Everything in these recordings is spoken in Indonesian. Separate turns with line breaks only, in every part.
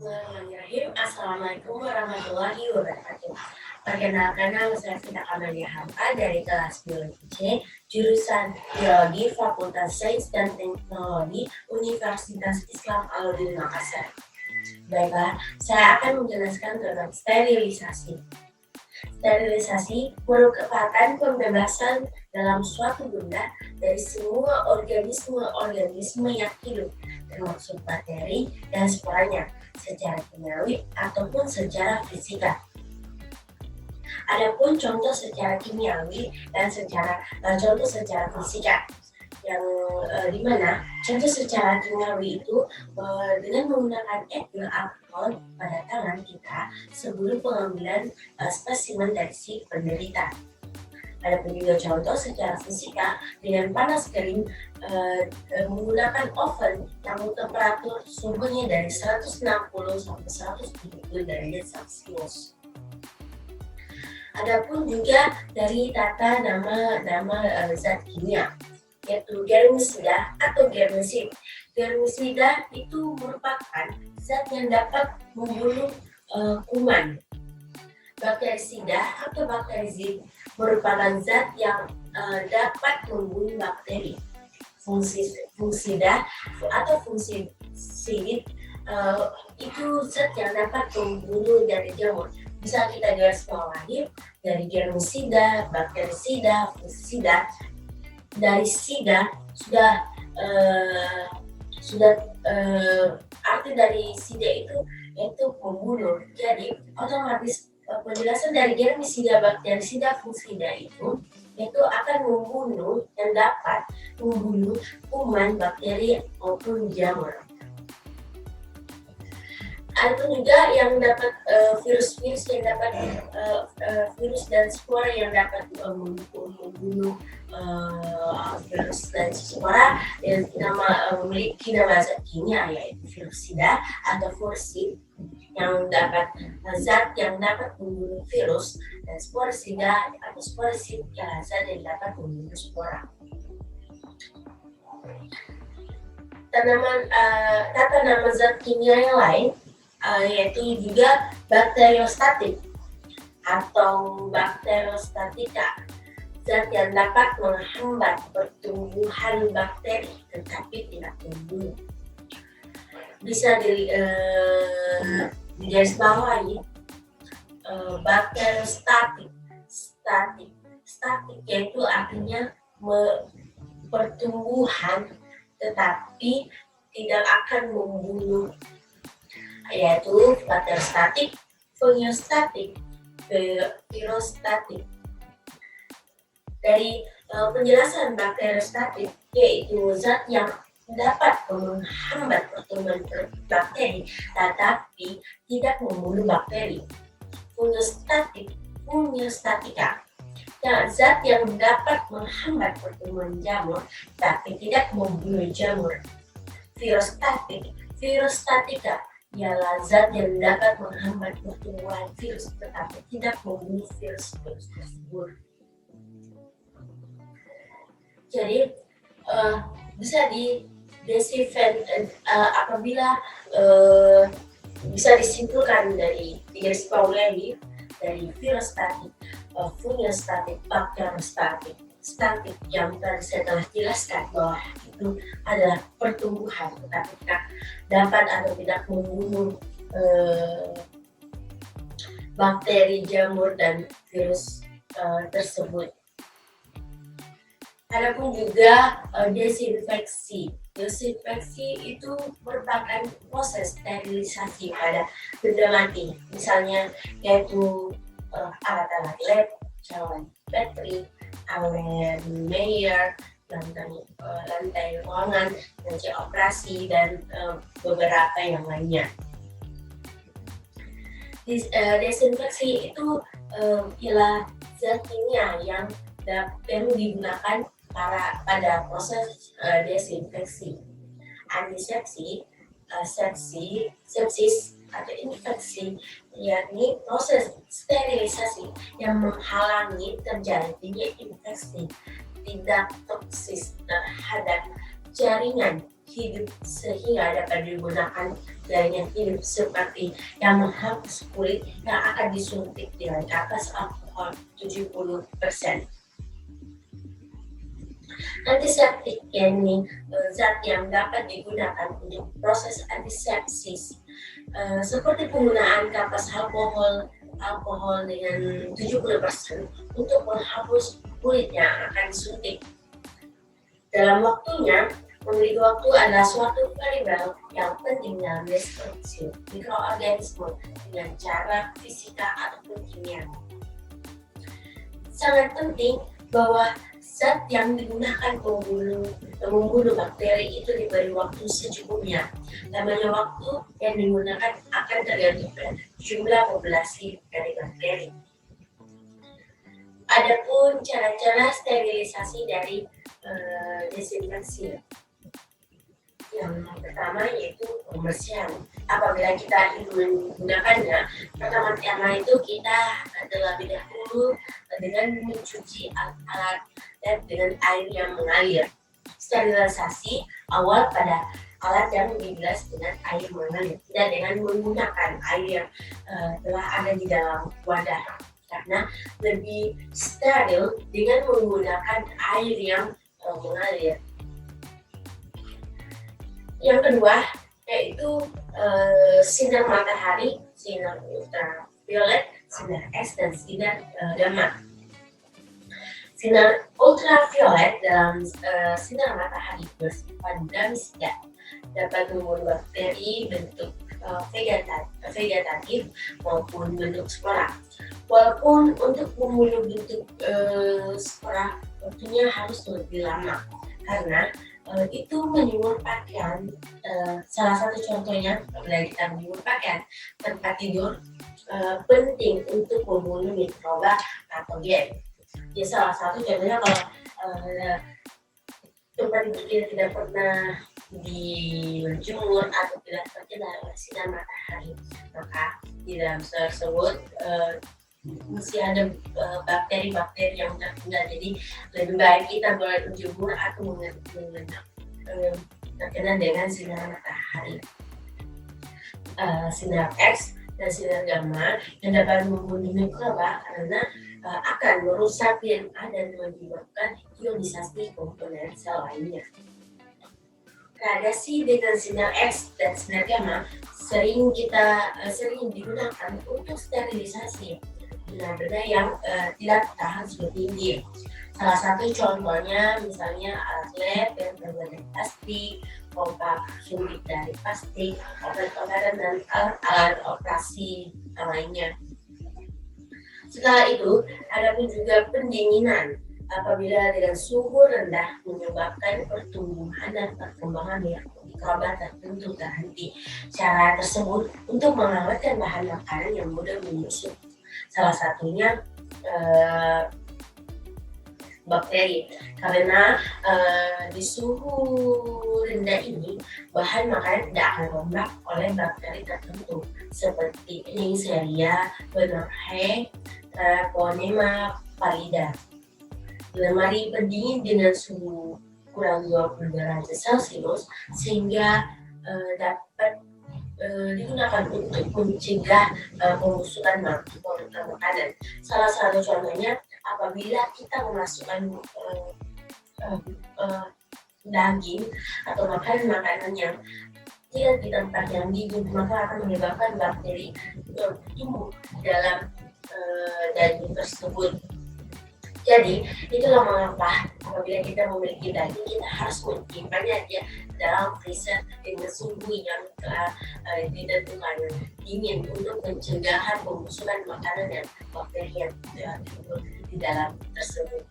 Bismillahirrahmanirrahim. Assalamualaikum warahmatullahi wabarakatuh. Perkenalkan, nama saya Vina Amalia Hamka dari kelas Biologi C, jurusan Biologi Fakultas Sains dan Teknologi Universitas Islam Alauddin Makassar. Baiklah, saya akan menjelaskan tentang sterilisasi. Sterilisasi merupakan pembebasan dalam suatu benda dari semua organisme yang hidup, termasuk bakteri dan sporanya, secara kimiawi ataupun secara fisika. Adapun contoh secara kimiawi dan contoh secara fisika, yang dimana contoh secara kimiawi itu dengan menggunakan etil alkohol pada tangan kita sebelum pengambilan spesimen dari si penderita. Adapun juga contoh secara fisika dengan panas kering menggunakan oven yang temperatur suhunya dari 160 sampai 170 derajat Celcius. Adapun juga dari tata nama zat kimia, yaitu germisida atau germisid. Germisida itu merupakan zat yang dapat membunuh kuman. Bakterisida atau bakterizid merupakan zat yang dapat membunuh bakteri. Fungsida atau fungsid itu zat yang dapat membunuh dari jamur. Bisa kita garis bawahi dari germisida, bakterisida, fungsida. Dari sida sudah arti dari sida itu yaitu membunuh. Jadi otomatis penjelasan dari germisida, bakterisida, fungsida itu akan membunuh dan dapat membunuh kuman, bakteri maupun jamur. Ada juga yang dapat virus-virus yang dapat virus dan spora yang dapat membunuh virus dan spora yang memiliki nama zat kimia, yaitu virusida atau fursid, yang dapat zat yang dapat membunuh virus, dan sporisida atau sporisid yang zat yang dapat membunuh spora. Tata nama zat kimia yang lain yaitu juga bakteriostatik atau bakteriostatika, zat yang dapat menghambat pertumbuhan bakteri tetapi tidak membunuh. Bisa digarisbawahi bakteriostatik, statik yaitu artinya pertumbuhan tetapi tidak akan membunuh, yaitu bakteriostatik, fungiostatik, virostatik. Dari penjelasan bakteriostatik, yaitu zat yang dapat menghambat pertumbuhan bakteri tetapi tidak membunuh bakteri. Fungiostatika, zat yang dapat menghambat pertumbuhan jamur tapi tidak membunuh jamur. Virostatika ialah zat yang dapat menghambat pertumbuhan virus tetapi tidak membunuh virus tersebut. Jadi bisa apabila bisa disimpulkan dari garis bawahi dari virostatik, fungiostatik, bakteriostatik, statik yang tadi saya telah jelaskan bahwa itu adalah pertumbuhan tetapi tidak dapat atau tidak membunuh bakteri, jamur, dan virus tersebut. Adapun juga desinfeksi. Desinfeksi itu merupakan proses sterilisasi pada benda mati, misalnya yaitu alat-alat lab, cawan baterai, alat Mayer, lantai ruangan, meja operasi, dan beberapa yang lainnya. Desinfeksi itu ialah zat kimia yang perlu digunakan pada proses desinfeksi, antisepsi, sepsis atau infeksi, yakni proses sterilisasi yang menghalangi terjadinya infeksi tidak toksis terhadap jaringan hidup sehingga dapat digunakan jaringan hidup seperti yang menghapus kulit yang akan disuntik dengan kapas alkohol 70%. Antiseptik yakni zat yang dapat digunakan untuk proses antisepsis seperti penggunaan kapas alkohol dengan 70% untuk menghapus kulit yang akan disuntik. Dalam waktunya, memiliki waktu adalah suatu variabel yang penting dalam destruksi mikroorganisme dengan cara fisika ataupun kimia. Sangat penting bahwa zat yang digunakan membunuh bakteri itu diberi waktu secukupnya. Namanya waktu yang digunakan akan tergantung pada jumlah populasi dari bakteri. Adapun cara-cara sterilisasi dari desinfeksi. Yang pertama yaitu pembersihan. Apabila kita ingin menggunakannya, pertama-tama itu kita terlebih dahulu dengan mencuci alat dan dengan air yang mengalir. Sterilisasi awal pada alat yang dibilas dengan air mengalir, tidak dengan menggunakan air yang telah ada di dalam wadah, karena lebih steril dengan menggunakan air yang mengalir. Yang kedua yaitu sinar matahari, sinar ultraviolet, sinar X dan sinar gamma. Sinar ultraviolet dalam sinar matahari bersifat damsida, dapat membunuh bakteri bentuk vegetatif maupun bentuk spora. Walaupun untuk membunuh bentuk spora waktunya harus lebih lama, karena itu menyumur pakaian. Salah satu contohnya apabila kita menyumur pakaian, tempat tidur penting untuk membunuh mikroba patogen. Ya, salah satu contohnya kalau tempat tidur kita tidak pernah dijemur atau tidak terkena oleh sinar matahari, maka di dalam tersebut masih ada bakteri-bakteri yang tertinggal. Jadi lebih baik kita berjemur atau terkena dengan sinar matahari. Sinar X dan sinar gamma yang dapat membunuh mikroba karena akan merusak DNA dan menyebabkan ionisasi komponen sel lainnya. Radiasi dengan sinar X dan sinar gamma sering digunakan untuk sterilisasi benda-benda yang tidak tahan suhu tinggi. Salah satu contohnya misalnya alat lab yang terbuat dari plastik, pompa suntik dari plastik, obat-obatan dan alat operasi lainnya. Setelah itu, ada pun juga pendinginan. Apabila dengan suhu rendah menyebabkan pertumbuhan dan perkembangan mikroba tertentu terhenti. Cara tersebut untuk mengawetkan bahan makanan yang mudah menyusup. Salah satunya bakteri, karena di suhu rendah ini bahan makanan tidak akan rombak oleh bakteri tertentu seperti Neisseria, Bonarhae, Treponema pallida. Lemari pendingin dengan suhu kurang 20 derajat Celcius sehingga dapat digunakan untuk mencegah pembusukan makanan. Salah satu contohnya apabila kita memasukkan daging atau makanan yang tidak di tempat yang dingin, maka akan menyebabkan bakteri tumbuh dalam daging tersebut. Jadi itulah mengapa apabila kita memiliki daging, kita harus menyimpannya dalam freezer dengan suhu yang ditentukan dingin untuk mencegah pembusukan makanan dan bakteri yang timbul di dalam tersebut.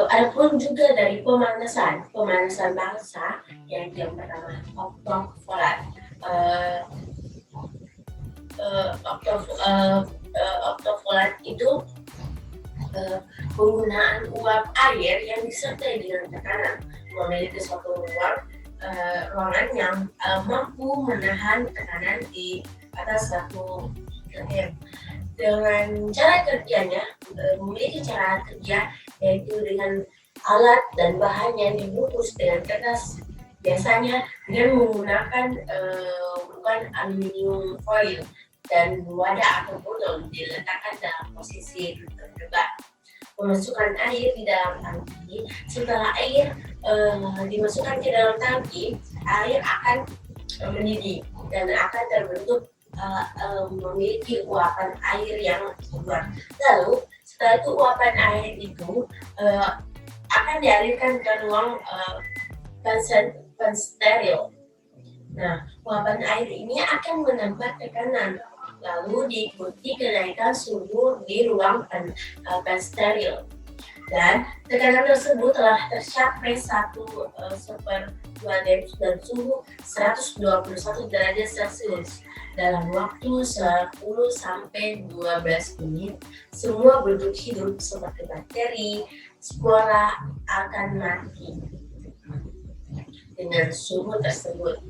Adapun juga dari pemanasan bangsa yang pertama oktofolat. Oktofolat itu penggunaan uap air yang disertai dengan tekanan memiliki suatu ruangan yang mampu menahan tekanan di atas 1 km. Dengan cara kerjanya memiliki cara kerja yaitu dengan alat dan bahan yang dibungkus dengan kertas biasanya dengan menggunakan bukan aluminium foil dan wadah atau botol diletakkan dalam posisi terdekat. Memasukkan air di dalam tangki. Setelah air dimasukkan ke dalam tangki, air akan mendidih dan akan terbentuk memiliki uapan air yang keluar. Lalu setelah itu uapan air itu akan dialirkan ke ruang steril. Nah, uapan air ini akan menambah tekanan, lalu diikuti kenaikan suhu di ruang steril. Dan tekanan tersebut telah tercapai 1/2 dan suhu 121 derajat Celcius. Dalam waktu 10-12 menit, semua bentuk hidup seperti bakteri, spora akan mati dengan suhu tersebut.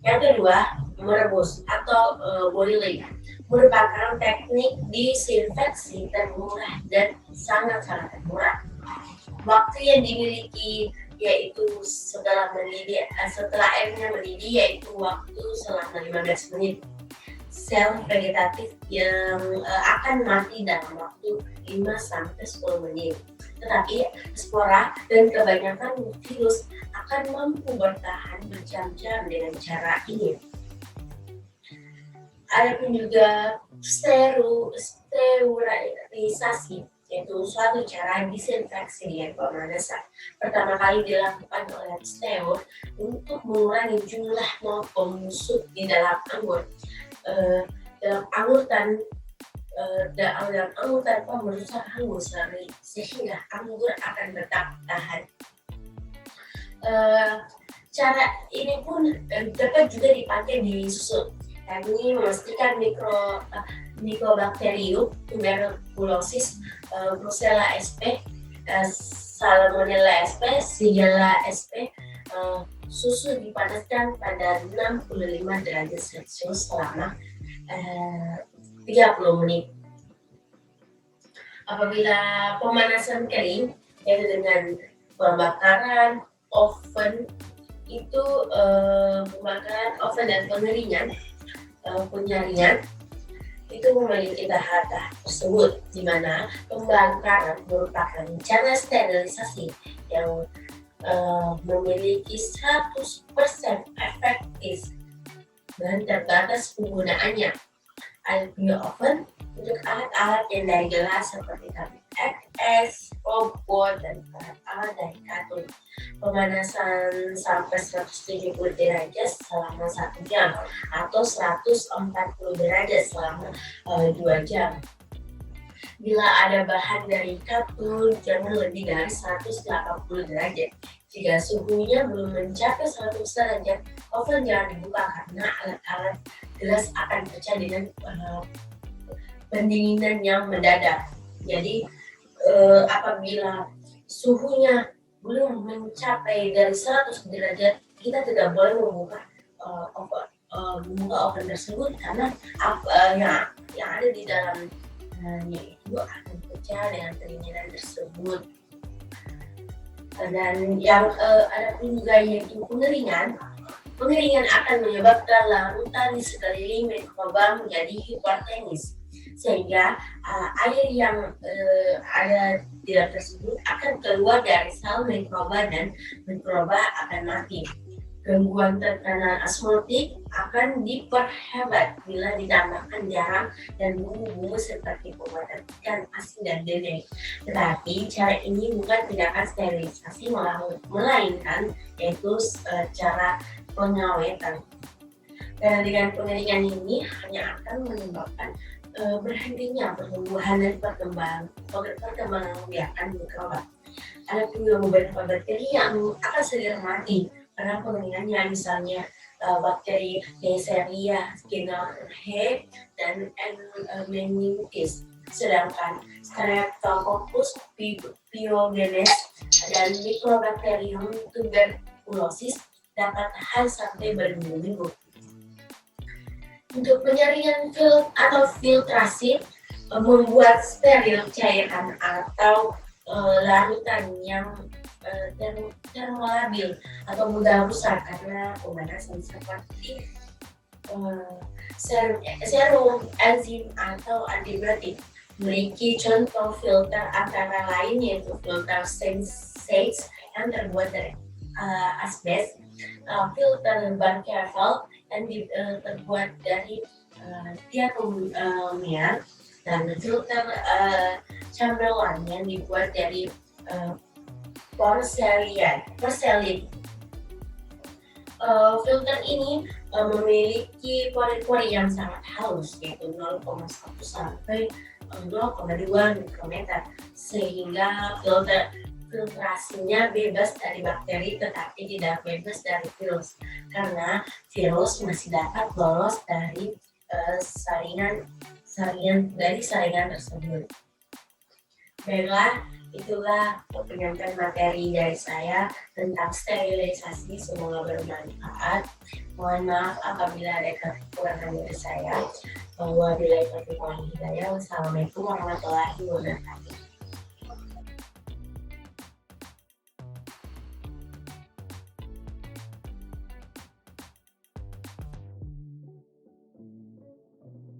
Yang kedua, merebus atau boiling merupakan teknik disinfeksi termurah dan sangat-sangat murah. Waktu yang dimiliki yaitu setelah airnya mendidih yaitu waktu selama 15 menit. Sel vegetatif yang akan mati dalam waktu 5-10 menit. Tetapi spora dan kebanyakan virus akan mampu bertahan berjam-jam dengan cara ini. Ada pun juga sterilisasi, yaitu suatu cara disinfeksi dengan pemanasan. Pertama kali dilakukan oleh Pasteur untuk mengurangi jumlah pemusuk di dalam anggur. Dalam anggur tanpa merusak anggur sehingga anggur akan tetap tahan. Cara ini pun dapat juga dipakai di susu. Kami memastikan Mycobacterium tuberculosis, Brucella sp, Salmonella sp, Shigella sp, susu dipanaskan pada 65 derajat Celcius selama 30 menit. Apabila pemanasan kering, yaitu dengan pembakaran oven dan penyaringan itu memiliki tahap tersebut, di mana pembakaran merupakan cara sterilisasi yang memiliki 100% efektif dan terbatas penggunaannya. Bio oven untuk alat-alat yang dari gelas seperti tablet XS, robot, dan alat-alat dari kartun. Pemanasan sampai 170 derajat selama 1 jam atau 140 derajat selama 2 jam. Bila ada bahan dari kartun, jangan lebih dari 180 derajat. Jika suhunya belum mencapai 100 derajat, oven jangan dibuka karena alat-alat gelas akan pecah dengan pendinginan yang mendadak. Jadi apabila suhunya belum mencapai dari 100 derajat, kita tidak boleh membuka oven tersebut karena yang ada di dalamnya itu akan pecah dengan pendinginan tersebut. Dan yang ada pun juga yaitu pengeringan. Pengeringan akan menyebabkan larutan di sekeliling mikroba menjadi hipertenis, sehingga air yang ada di dalam tersebut akan keluar dari sel mikroba dan mikroba akan mati. Gangguan tekanan osmotik akan diperhebat bila ditambahkan garam dan bumbu-bumbu seperti pembuatan ikan asin dan dendeng. Tetapi cara ini bukan tindakan sterilisasi, melainkan yaitu cara pengawetan. Dan dengan pengeringan ini hanya akan menyebabkan berhentinya pertumbuhan dan perkembangan biakan mikroba. Ada juga beberapa bakteri yang akan segera mati karena pengeringannya, misalnya bakteri Neisseria skinnerhead dan meningitis. Sedangkan Streptococcus pyogenes dan Mycobacterium tuberculosis dapat tahan sampai berminggu-minggu. Untuk penyaringan atau filtrasi, membuat steril cairan atau larutan yang termolabil atau mudah rusak karena pemanasan seperti serum, enzim, atau antibiotik. Memiliki contoh filter antara lain yaitu filter Sage yang terbuat dari asbes, filter Bancarval yang terbuat dari titanum, dan filter Chamberlain yang dibuat dari porselin. Filter ini memiliki pori-pori yang sangat halus yaitu 0,1 sampai 0,2 mikrometer sehingga filtrasinya bebas dari bakteri tetapi tidak bebas dari virus karena virus masih dapat lolos dari saringan tersebut. Baiklah, itulah penyampaian materi dari saya tentang sterilisasi. Semoga bermanfaat. Mohon maaf apabila ada kekurangan dari saya. Wabillahi taufiq wal hidayah. Wassalamualaikum warahmatullahi wabarakatuh.